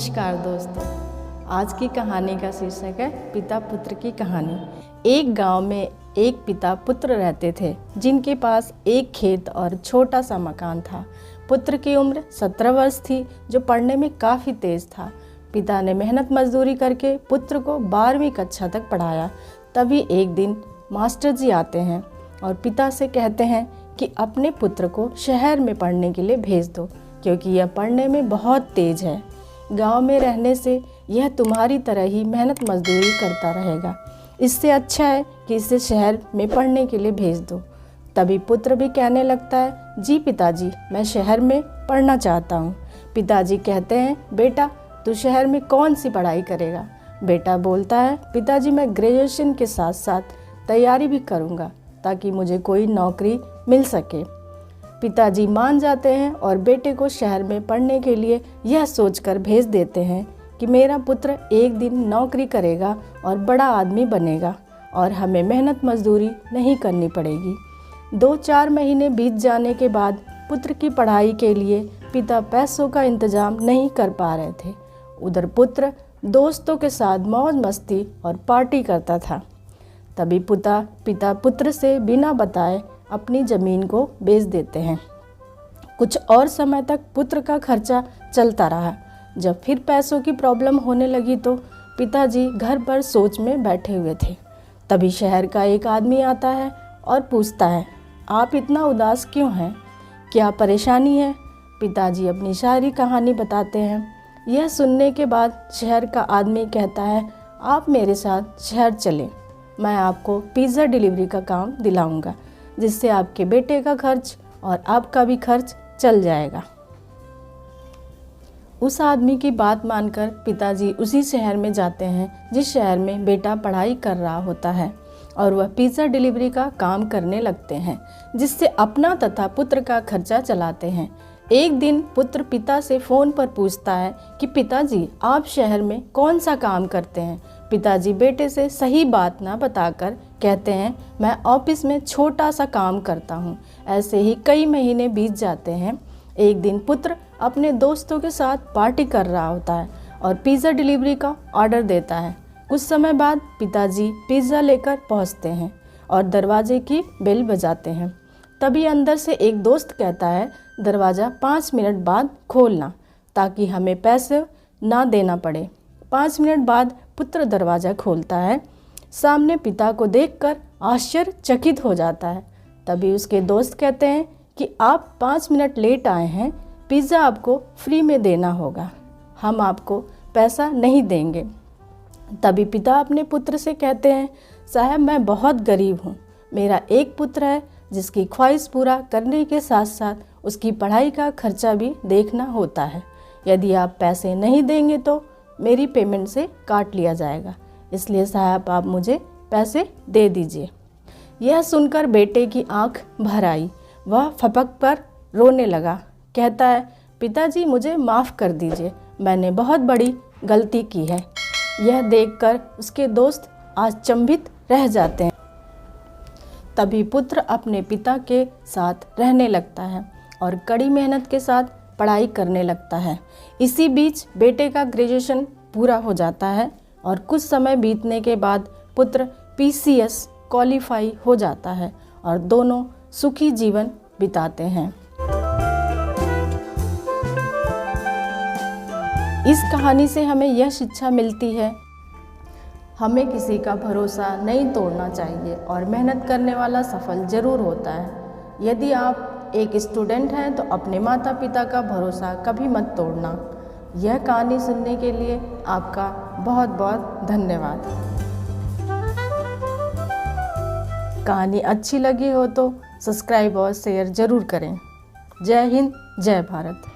नमस्कार दोस्तों, आज की कहानी का शीर्षक है पिता पुत्र की कहानी। एक गांव में एक पिता पुत्र रहते थे जिनके पास एक खेत और छोटा सा मकान था। पुत्र की उम्र 17 वर्ष थी जो पढ़ने में काफ़ी तेज था। पिता ने मेहनत मजदूरी करके पुत्र को 12वीं कक्षा तक पढ़ाया। तभी एक दिन मास्टर जी आते हैं और पिता से कहते हैं कि अपने पुत्र को शहर में पढ़ने के लिए भेज दो क्योंकि यह पढ़ने में बहुत तेज है। गांव में रहने से यह तुम्हारी तरह ही मेहनत मजदूरी करता रहेगा। इससे अच्छा है कि इसे शहर में पढ़ने के लिए भेज दो। तभी पुत्र भी कहने लगता है, जी पिताजी, मैं शहर में पढ़ना चाहता हूँ। पिताजी कहते हैं, बेटा तू शहर में कौन सी पढ़ाई करेगा? बेटा बोलता है, पिताजी मैं ग्रेजुएशन के साथ साथ तैयारी भी करूँगा ताकि मुझे कोई नौकरी मिल सके। पिताजी मान जाते हैं और बेटे को शहर में पढ़ने के लिए यह सोचकर भेज देते हैं कि मेरा पुत्र एक दिन नौकरी करेगा और बड़ा आदमी बनेगा और हमें मेहनत मजदूरी नहीं करनी पड़ेगी। 2-4 महीने बीत जाने के बाद पुत्र की पढ़ाई के लिए पिता पैसों का इंतजाम नहीं कर पा रहे थे। उधर पुत्र दोस्तों के साथ मौज मस्ती और पार्टी करता था। तभी पिता पुत्र से बिना बताए अपनी ज़मीन को बेच देते हैं। कुछ और समय तक पुत्र का खर्चा चलता रहा। जब फिर पैसों की प्रॉब्लम होने लगी तो पिताजी घर पर सोच में बैठे हुए थे। तभी शहर का एक आदमी आता है और पूछता है, आप इतना उदास क्यों हैं? क्या परेशानी है? पिताजी अपनी सारी कहानी बताते हैं। यह सुनने के बाद शहर का आदमी कहता है, आप मेरे साथ शहर चलें, मैं आपको पिज़्ज़ा डिलीवरी का काम दिलाऊंगा जिससे आपके बेटे का खर्च और आपका भी खर्च चल जाएगा। उस आदमी की बात मानकर पिताजी उसी शहर में जाते हैं जिस शहर में बेटा पढ़ाई कर रहा होता है और वह पिज़्ज़ा डिलीवरी का काम करने लगते हैं जिससे अपना तथा पुत्र का खर्चा चलाते हैं। एक दिन पुत्र पिता से फ़ोन पर पूछता है कि पिताजी आप शहर में कौन सा काम करते हैं? पिताजी बेटे से सही बात ना बताकर कहते हैं, मैं ऑफिस में छोटा सा काम करता हूँ। ऐसे ही कई महीने बीत जाते हैं। एक दिन पुत्र अपने दोस्तों के साथ पार्टी कर रहा होता है और पिज़्ज़ा डिलीवरी का ऑर्डर देता है। कुछ समय बाद पिताजी पिज़्ज़ा लेकर पहुँचते हैं और दरवाजे की बेल बजाते हैं। तभी अंदर से एक दोस्त कहता है, दरवाज़ा 5 मिनट बाद खोलना ताकि हमें पैसे ना देना पड़े। 5 मिनट बाद पुत्र दरवाज़ा खोलता है। सामने पिता को देखकर आश्चर्यचकित हो जाता है। तभी उसके दोस्त कहते हैं कि आप 5 मिनट लेट आए हैं, पिज़्ज़ा आपको फ्री में देना होगा, हम आपको पैसा नहीं देंगे। तभी पिता अपने पुत्र से कहते हैं, साहब मैं बहुत गरीब हूँ, मेरा एक पुत्र है जिसकी ख्वाहिश पूरा करने के साथ साथ उसकी पढ़ाई का खर्चा भी देखना होता है। यदि आप पैसे नहीं देंगे तो मेरी पेमेंट से काट लिया जाएगा, इसलिए साहब आप मुझे पैसे दे दीजिए। यह सुनकर बेटे की आंख भर आई। वह फपक पर रोने लगा। कहता है, पिताजी मुझे माफ़ कर दीजिए, मैंने बहुत बड़ी गलती की है। यह देखकर उसके दोस्त अचंभित रह जाते हैं। तभी पुत्र अपने पिता के साथ रहने लगता है और कड़ी मेहनत के साथ पढ़ाई करने लगता है। इसी बीच बेटे का ग्रेजुएशन पूरा हो जाता है और कुछ समय बीतने के बाद पुत्र PCS क्वालिफाई हो जाता है और दोनों सुखी जीवन बिताते हैं। इस कहानी से हमें यह शिक्षा मिलती है, हमें किसी का भरोसा नहीं तोड़ना चाहिए और मेहनत करने वाला सफल जरूर होता है। यदि आप एक स्टूडेंट हैं तो अपने माता पिता का भरोसा कभी मत तोड़ना। यह कहानी सुनने के लिए आपका बहुत बहुत धन्यवाद। कहानी अच्छी लगी हो तो सब्सक्राइब और शेयर ज़रूर करें। जय हिंद, जय भारत।